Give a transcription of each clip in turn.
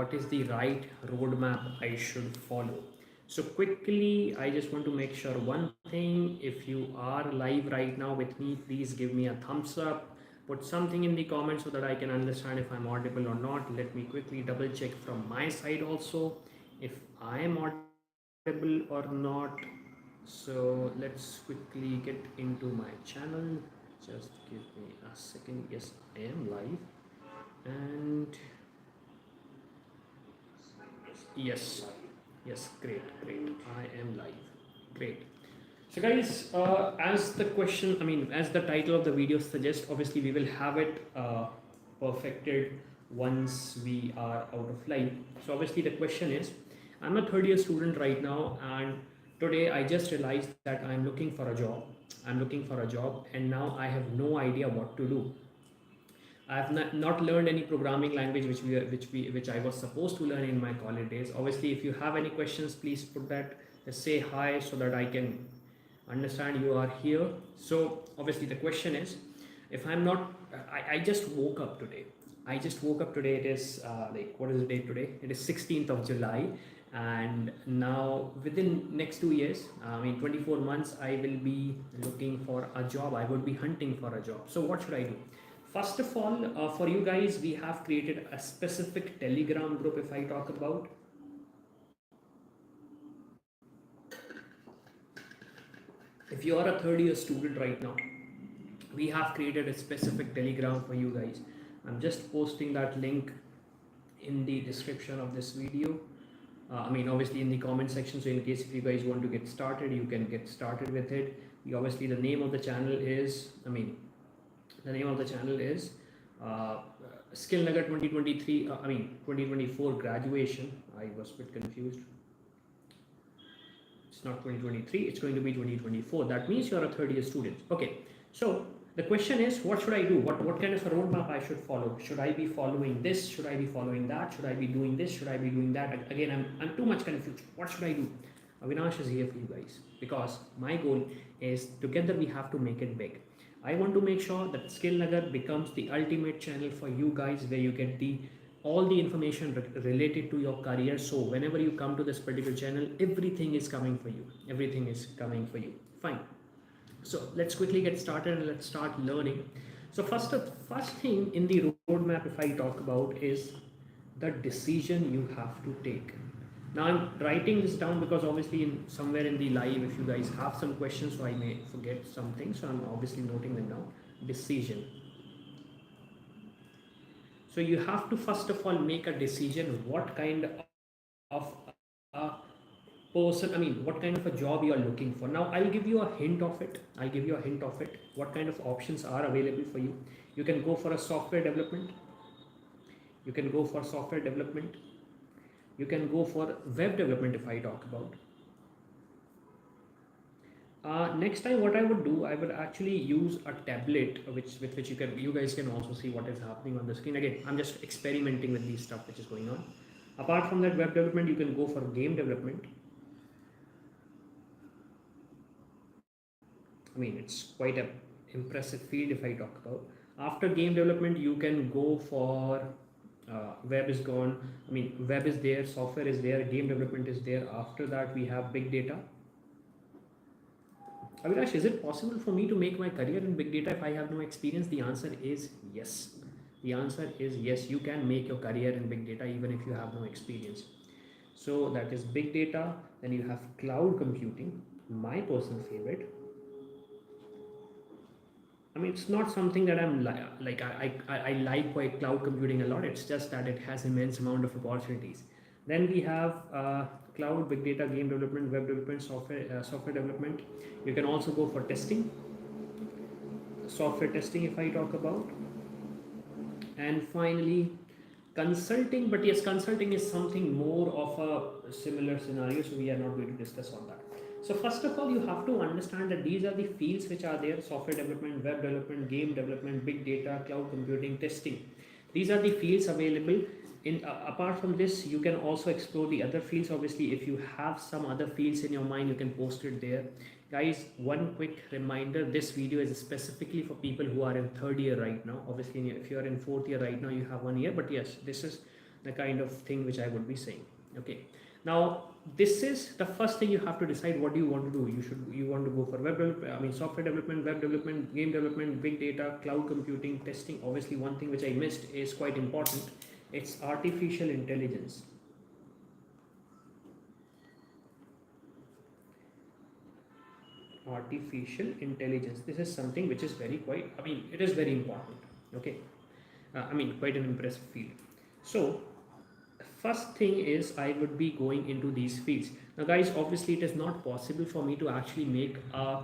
what is the right roadmap I should follow. So quickly, I just want to make sure one thing. If you are live right now with me, please give me a thumbs up. Put something in the comments so that I can understand if I'm audible or not. Let me quickly double check from my side also if I am audible or not. So let's quickly get into my channel. Just give me a second. Yes, I am live. And yes, yes, great, great. I am live. Great. So guys, as the question, as the title of the video suggests, obviously we will have it perfected once we are out of live. So obviously the question is, I'm a third year student right now, and today I just realized that I'm looking for a job. I'm looking for a job, and now I have no idea what to do. I have not learned any programming language which I was supposed to learn in my college days. Obviously, if you have any questions, please put that. Say hi so that I can understand you are here. So obviously the question is, if I'm not, I just woke up today. I just woke up today. It is like, what is the date today? It is 16th of July, and now within next 2 years, 24 months, I will be looking for a job. I would be hunting for a job. So what should I do? First of all, for you guys, we have created a specific Telegram group. If I talk about, if you are a third year student right now, we have created a specific Telegram for you guys. I'm just posting that link in the description of this video. Obviously in the comment section. So in case if you guys want to get started, you can get started with it. Obviously the name of the channel is, the name of the channel is Skill Nugget 2023, 2024 graduation. I was a bit confused. It's not 2023, it's going to be 2024. That means you're a third year student. Okay, so the question is, what should I do? What kind of a roadmap I should follow? Should I be following this? Should I be following that? Should I be doing this? Should I be doing that? Again, I'm too much confused. What should I do? Avinash is here for you guys, because my goal is together we have to make it big. I want to make sure that Skill Nugget becomes the ultimate channel for you guys, where you get all the information related to your career. So whenever you come to this particular channel, everything is coming for you. Everything is coming for you. Fine. So let's quickly get started and let's start learning. So first thing in the roadmap, if I talk about, is the decision you have to take. Now I'm writing this down because obviously somewhere in the live, if you guys have some questions, so I may forget something. So I'm obviously noting them down. Decision. So you have to first of all make a decision what kind of a person, what kind of a job you are looking for. Now I'll give you a hint of it. What kind of options are available for you. You can go for a software development. You can go for software development. You can go for web development if I talk about. Next time what I would do, I would actually use a tablet with which you guys can also see what is happening on the screen. Again, I'm just experimenting with these stuff which is going on. Apart from that web development, you can go for game development. It's quite an impressive field if I talk about. After game development, you can go for web is gone. Web is there, software is there, game development is there. After that, we have big data. Avinash, is it possible for me to make my career in big data if I have no experience? The answer is yes. The answer is yes, you can make your career in big data even if you have no experience. So that is big data. Then you have cloud computing, my personal favorite. It's not something that I'm like I like quite cloud computing a lot. It's just that it has immense amount of opportunities. Then we have cloud, big data, game development, web development, software development. You can also go for testing, software testing if I talk about. And finally, consulting. But yes, consulting is something more of a similar scenario, so we are not going to discuss on that. So first of all, you have to understand that these are the fields which are there: software development, web development, game development, big data, cloud computing, testing. These are the fields available. Apart from this, you can also explore the other fields. Obviously, if you have some other fields in your mind, you can post it there. Guys, one quick reminder, this video is specifically for people who are in third year right now. Obviously, if you are in fourth year right now, you have 1 year. But yes, this is the kind of thing which I would be saying. Okay, now this is the first thing you have to decide. What do you want to do? You want to go for software development, web development, game development, big data, cloud computing, testing. Obviously one thing which I missed is quite important. It's artificial intelligence. Artificial intelligence, this is something which is it is very important. Okay, quite an impressive field. So first thing is I would be going into these fields. Now guys, obviously it is not possible for me to actually make a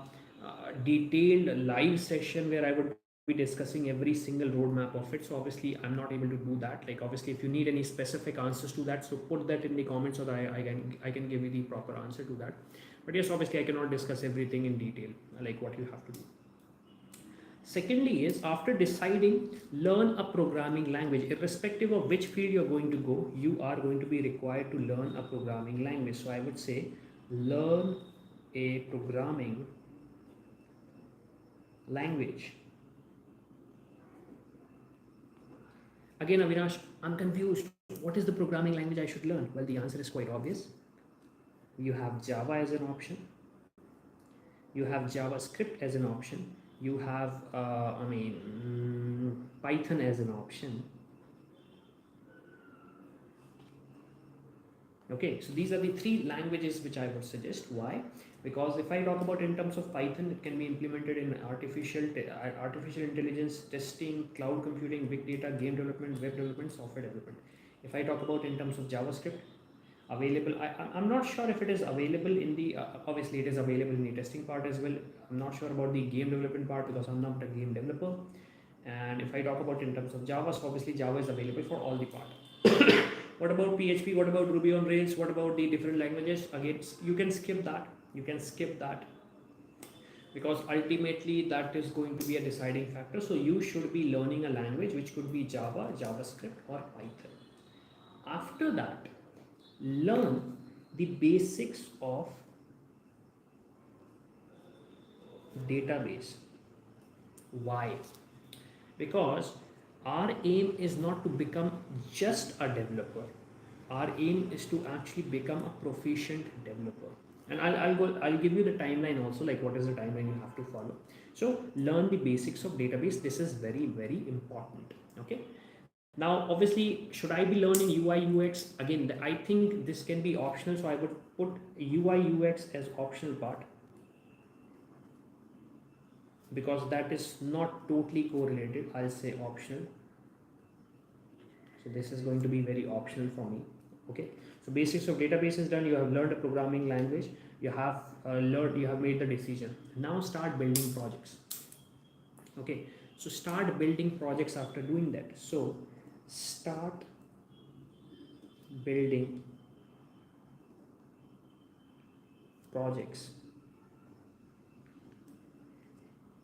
detailed live session where I would be discussing every single roadmap of it. So obviously I'm not able to do that. Like obviously if you need any specific answers to that, so put that in the comments so that I can give you the proper answer to that. But yes, obviously I cannot discuss everything in detail, like what you have to do. Secondly is, after deciding, learn a programming language. Irrespective of which field you're going to go, you are going to be required to learn a programming language. So I would say learn a programming language. Again, Avinash, I'm confused. What is the programming language I should learn? Well, the answer is quite obvious. You have Java as an option. You have JavaScript as an option. You have Python as an option. Okay, so these are the three languages which I would suggest. Why? Because if I talk about in terms of Python, it can be implemented in artificial intelligence, testing, cloud computing, big data, game development, web development, software development. If I talk about in terms of JavaScript, available, I'm not sure if it is available in the obviously it is available in the testing part as well. I'm not sure about the game development part because I'm not a game developer. And if I talk about in terms of Java, so obviously Java is available for all the part. What about PHP? What about Ruby on Rails? What about the different languages? Again, you can skip that. You can skip that because ultimately that is going to be a deciding factor. So you should be learning a language which could be Java, JavaScript, or Python. After that, learn the basics of database. Why? Because our aim is not to become just a developer. Our aim is to actually become a proficient developer. And I'll give you the timeline also, like what is the timeline you have to follow. So learn the basics of database. This is very, very important. Okay. Now, obviously, should I be learning UI UX? Again, I think this can be optional. So I would put UI UX as optional part because that is not totally correlated. I'll say optional. So this is going to be very optional for me. Okay. So basics of database is done. You have learned a programming language. You have you have made the decision. Now start building projects. Okay. So start building projects after doing that. So start building projects.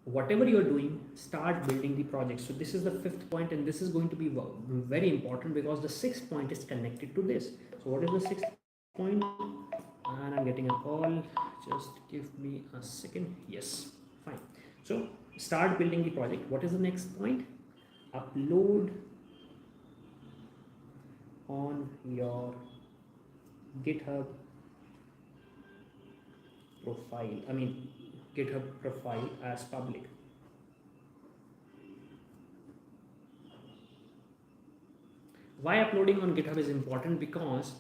Whatever you are doing, start building the projects. So this is the fifth point, and this is going to be very important because the sixth point is connected to this. So what is the sixth point? And I'm getting a call. Just give me a second. Yes, fine. So start building the project. What is the next point? Upload on your GitHub profile. GitHub profile as public. Why uploading on GitHub is important? Because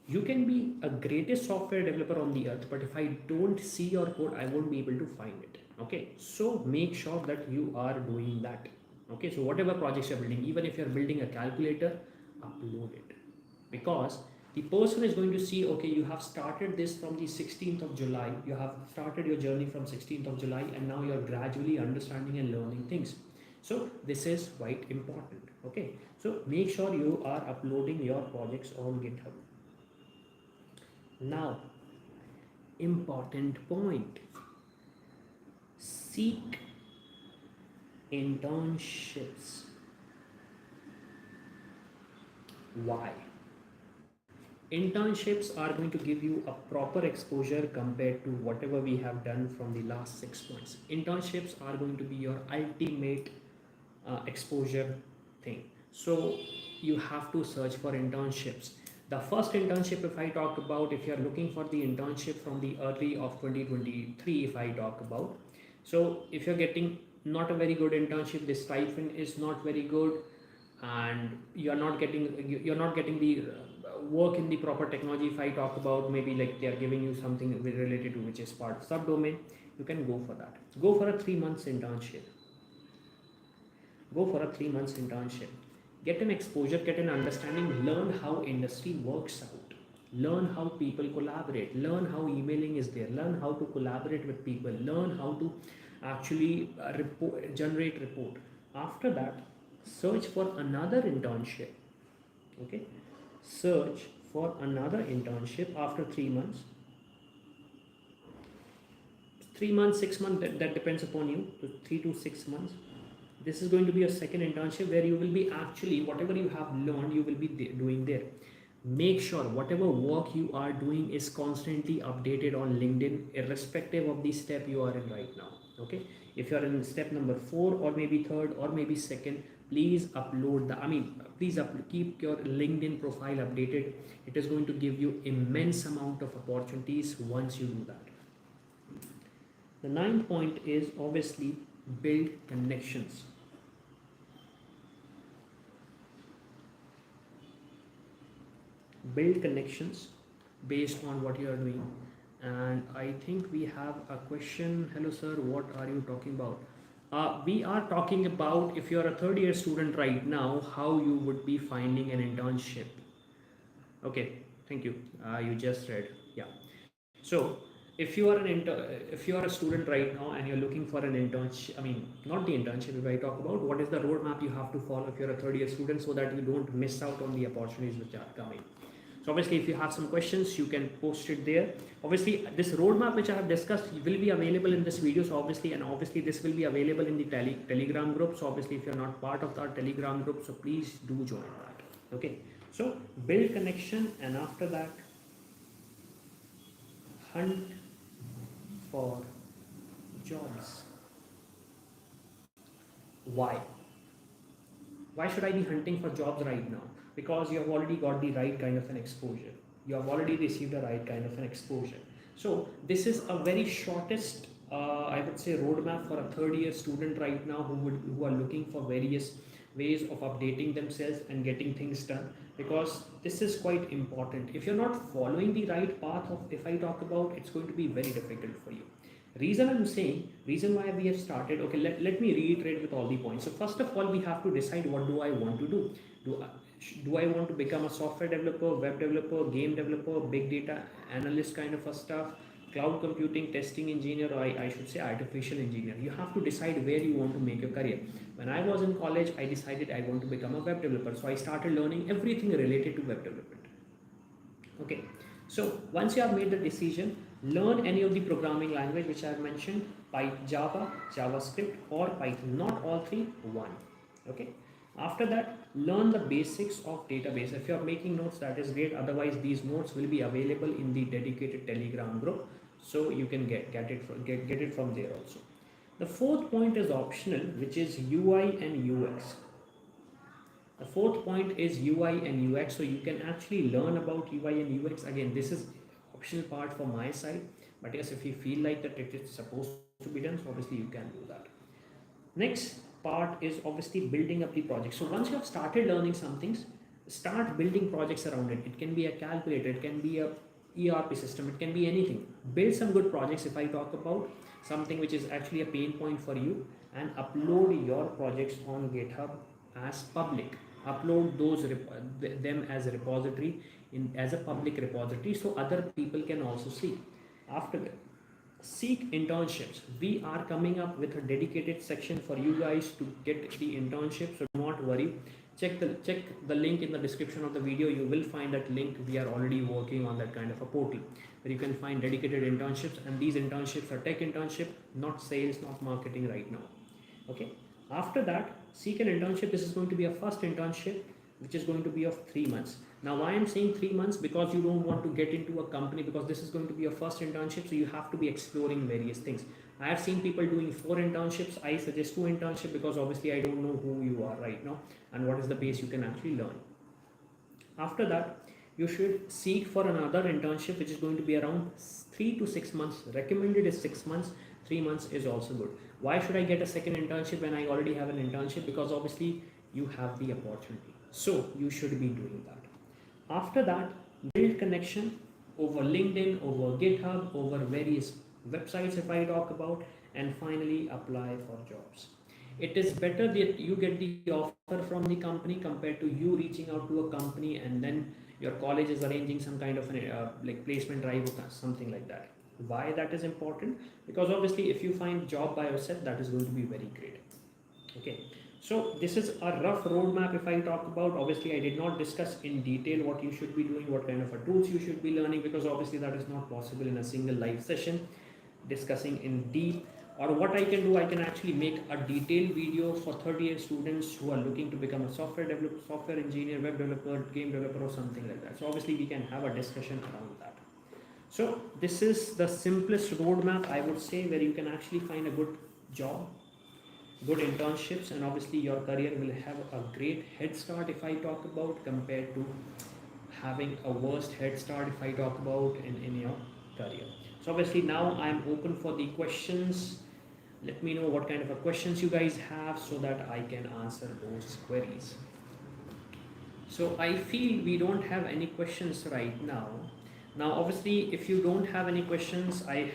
you can be a greatest software developer on the earth, but if I don't see your code, I won't be able to find it. Okay, so make sure that you are doing that. Okay, so whatever projects you're building, even if you're building a calculator, upload it, because the person is going to see, okay, you have started this from the 16th of July, you have started your journey from 16th of July, and now you're gradually understanding and learning things. So this is quite important. Okay, so make sure you are uploading your projects on GitHub. Now, important point, seek internships. Why? Internships are going to give you a proper exposure compared to whatever we have done from the last 6 months. Internships are going to be your ultimate exposure thing. So you have to search for internships. The first internship, if I talk about, if you are looking for the internship from the early of 2023, if I talk about, so if you're getting not a very good internship, the stipend is not very good, and you're not getting the work in the proper technology. If I talk about, maybe like they are giving you something related to which is part subdomain, you can go for that. Go for a 3 months internship. Go for a 3 months internship. Get an exposure, get an understanding, learn how industry works out, learn how people collaborate, learn how emailing is there, learn how to collaborate with people, learn how to actually generate report. After that, search for another internship. Okay, search for another internship after 3 months. 3 months, 6 months, that depends upon you. So 3 to 6 months, this is going to be a second internship where you will be actually, whatever you have learned, you will be doing there. Make sure whatever work you are doing is constantly updated on LinkedIn, irrespective of the step you are in right now. Okay, if you are in step number 4 or maybe third or maybe second, please upload please keep your LinkedIn profile updated. It is going to give you immense amount of opportunities once you do that. The ninth point is obviously build connections. Build connections based on what you are doing. And I think we have a question. Hello sir, what are you talking about? We are talking about, if you're a third year student right now, how you would be finding an internship. Okay, thank you. You just read. Yeah. So if you are if you are a student right now and you're looking for an internship, not the internship, if I talk about what is the roadmap you have to follow if you're a third year student, so that you don't miss out on the opportunities which are coming. So obviously, if you have some questions, you can post it there. Obviously, this roadmap which I have discussed will be available in this video. So obviously this will be available in the Telegram group. So obviously, if you're not part of our Telegram group, so please do join that. Okay. So build connection, and after that, hunt for jobs. Why? Why should I be hunting for jobs right now? Because you have already got the right kind of an exposure. You have already received the right kind of an exposure. So this is a very shortest, I would say, roadmap for a third year student right now who are looking for various ways of updating themselves and getting things done, because this is quite important. If you're not following the right path of, if I talk about, it's going to be very difficult for you. Reason why we have started, okay, let me reiterate with all the points. So first of all, we have to decide, what do I want to do? Do I want to become a software developer, web developer, game developer, big data analyst kind of a stuff, cloud computing, testing engineer, or I should say artificial engineer? You have to decide where you want to make your career. When I was in college, I decided I want to become a web developer. So I started learning everything related to web development. Okay. So once you have made the decision, learn any of the programming language which I have mentioned, Java, JavaScript or Python, not all three, one. Okay. After that, learn the basics of database. If you are making notes, that is great. Otherwise, these notes will be available in the dedicated Telegram group, so you can get it from there also. The fourth point is optional, which is UI and UX. The fourth point is UI and UX. So you can actually learn about UI and UX. Again, this is optional part from my side, but yes, if you feel like that it is supposed to be done, so obviously you can do that. Next part is obviously building up the project. So once you have started learning some things, start building projects around it. It can be a calculator, it can be a ERP system, it can be anything. Build some good projects. If I talk about something which is actually a pain point for you, and upload your projects on GitHub as public. Upload them as a repository, as a public repository, so other people can also see. After that, seek internships. We are coming up with a dedicated section for you guys to get the internship, so not worry. Check the link in the description of the video. You will find that link. We are already working on that kind of a portal where you can find dedicated internships, and these internships are tech internship, not sales, not marketing right now. Okay. After that, seek an internship. This is going to be a first internship which is going to be of 3 months. Now, why I'm saying 3 months? Because you don't want to get into a company, because this is going to be your first internship, so you have to be exploring various things. I have seen people doing 4 internships. I suggest 2 internships, because obviously I don't know who you are right now and what is the base you can actually learn. After that, you should seek for another internship which is going to be around 3 to 6 months. Recommended is 6 months. 3 months is also good. Why should I get a second internship when I already have an internship? Because obviously you have the opportunity, so you should be doing that. After that, build connection over LinkedIn, over GitHub, over various websites if I talk about, and finally apply for jobs. It is better that you get the offer from the company compared to you reaching out to a company and then your college is arranging some kind of like placement drive or something like that. Why that is important? Because obviously if you find job by yourself, that is going to be very great. Okay, so this is a rough roadmap if I talk about. Obviously I did not discuss in detail what you should be doing, what kind of a tools you should be learning, because obviously that is not possible in a single live session discussing in deep. Or what I can do, I can actually make a detailed video for 38 students who are looking to become a software developer, software engineer, web developer, game developer, or something like that. So obviously we can have a discussion around that. So this is the simplest roadmap I would say, where you can actually find a good job, good internships, and obviously your career will have a great head start if I talk about, compared to having a worst head start if I talk about in your career. So obviously now I'm open for the questions. Let me know what kind of a questions you guys have so that I can answer those queries. So I feel we don't have any questions right now. Now obviously if you don't have any questions, I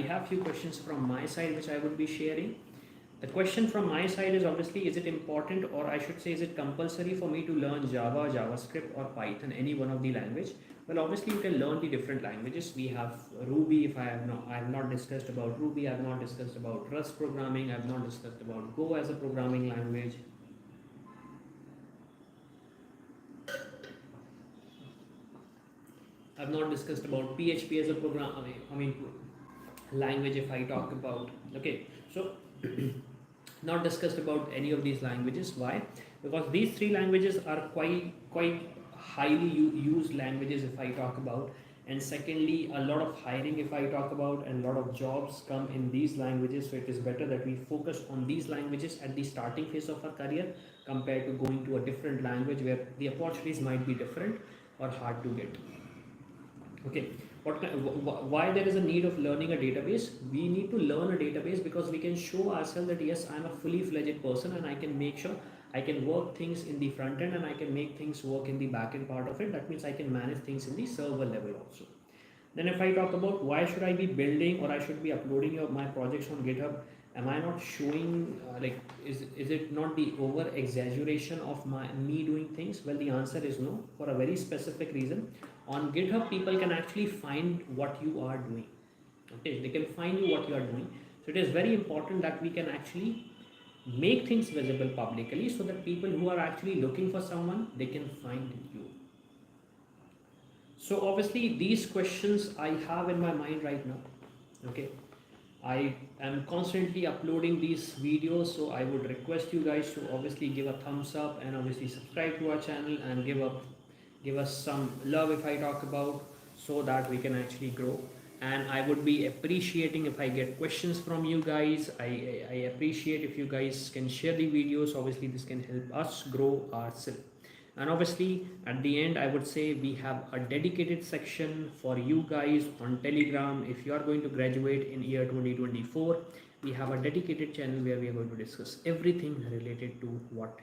have few questions from my side which I would be sharing. The question from my side is obviously, is it important, or I should say, is it compulsory for me to learn Java, JavaScript, or Python, any one of the language? Well, obviously you can learn the different languages. We have Ruby. If I have not discussed about Ruby. I have not discussed about Rust programming. I have not discussed about Go as a programming language. I have not discussed about PHP as a language if I talk about. Okay, so not discussed about any of these languages. Why? Because these three languages are quite highly used languages if I talk about, and secondly a lot of hiring if I talk about, and a lot of jobs come in these languages. So it is better that we focus on these languages at the starting phase of our career, compared to going to a different language where the opportunities might be different or hard to get. Okay, why there is a need of learning a database? We need to learn a database because we can show ourselves that yes, I'm a fully fledged person and I can make sure I can work things in the front end and I can make things work in the back end part of it. That means I can manage things in the server level also. Then if I talk about why should I be building or I should be uploading my projects on GitHub, am I not showing is it not the over exaggeration of me doing things? Well, the answer is no, for a very specific reason. On GitHub, people can actually find what you are doing. Okay, they can find you what you are doing. So it is very important that we can actually make things visible publicly, so that people who are actually looking for someone, they can find you. So obviously these questions I have in my mind right now. Okay, I am constantly uploading these videos, so I would request you guys to obviously give a thumbs up and obviously subscribe to our channel and give us some love if I talk about, so that we can actually grow. And I would be appreciating if I get questions from you guys. I appreciate if you guys can share the videos. Obviously this can help us grow ourselves. And obviously at the end I would say we have a dedicated section for you guys on Telegram. If you are going to graduate in year 2024, we have a dedicated channel where we are going to discuss everything related to what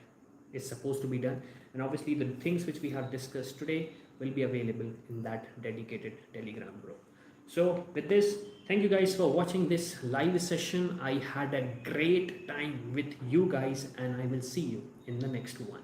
is supposed to be done, and obviously the things which we have discussed today will be available in that dedicated Telegram group. So with this, thank you guys for watching this live session. I had a great time with you guys and I will see you in the next one.